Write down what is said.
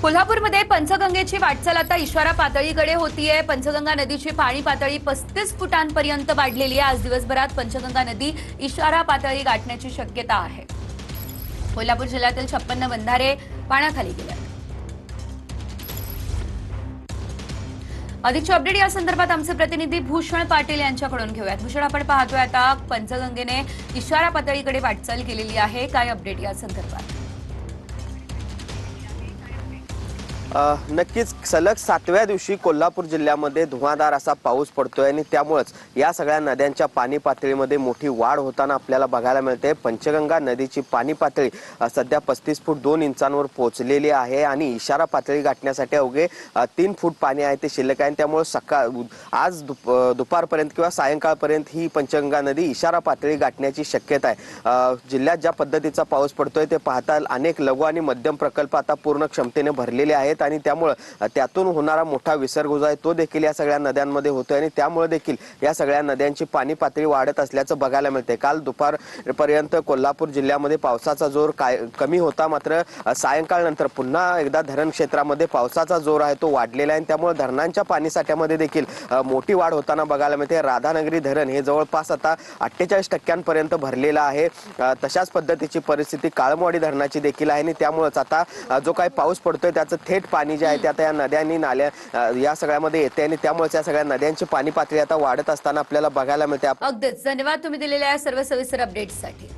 कोल्हापूरमध्ये पंचगंगेची वाटचाल आता इशारा पातळीकडे होतीये। पंचगंगा नदीची पाणी पातळी 35 फुटांपर्यंत वाढलेली आहे। आज दिवसभरात पंचगंगा नदी इशारा पातळी गाठण्याची शक्यता आहे। कोल्हापूर जिल्ह्यातील 56 बंधारे पाण्याखाली गेले आहेत। अधिकची अपडेट या संदर्भात आमचे प्रतिनिधी भूषण पाटील यांच्याकडून घेऊयात। भूषण, आपण पाहतोय आता पंचगंगेने इशारा पातळीकडे वाटचाल केलेली आहे, काय अपडेट या संदर्भात? नक्कीच सलग 7व्या दिवशी कोल्हापूर जिल्ह्यामध्ये धुवाधार असा पाऊस पडतोय आणि त्यामुळेच या सगळ्या नद्यांच्या पाणी पातळीमध्ये मोठी वाढ होताना आपल्याला बघायला मिळते। पंचगंगा नदीची पाणी पातळी सध्या 35 फूट 2 इंचांवर पोहोचलेली आहे आणि इशारा पातळी गाठण्यासाठी अवघे 3 फूट पाणी आहे ते शिल्लक आहे। त्यामुळे आज दुपारपर्यंत किंवा सायंकाळपर्यंत ही पंचगंगा नदी इशारा पातळी गाठण्याची शक्यता आहे। जिल्ह्यात ज्या पद्धतीचा पाऊस पडतोय ते पाहता अनेक लघु आणि मध्यम प्रकल्प आता पूर्ण क्षमतेने भरलेले आहेत आणि त्यामुळे त्यातून होणारा मोठा विसर्ग जो आहे तो देखील या सगळ्या नद्यांमध्ये होतोय आणि त्यामुळे देखील या सगळ्या नद्यांची पाणी पातळी वाढत असल्याचं बघायला मिळते। काल दुपारपर्यंत कोल्हापूर जिल्ह्यामध्ये पावसाचा जोर कमी होता, मात्र सायंकाळनंतर पुन्हा एकदा धरण क्षेत्रामध्ये पावसाचा जोर आहे तो वाढलेला आहे। त्यामुळे धरणांच्या पाणीसाठ्यामध्ये देखील मोठी वाढ होताना बघायला मिळते। राधानगरी धरण हे जवळपास आता 48% भरलेलं आहे। तशाच पद्धतीची परिस्थिती काळमवाडी धरणाची देखील आहे आणि त्यामुळेच आता जो काही पाऊस पडतोय त्याचं थेट पाणी जे आहे ते आता या नद्यांनी नाल्या या सगळ्यामध्ये येते आणि त्यामुळे या सगळ्या नद्यांची पाणी पातळी आता वाढत असताना आपल्याला बघायला मिळते। अगदीच धन्यवाद तुम्ही दिलेल्या सर्व सविस्तर अपडेट्ससाठी।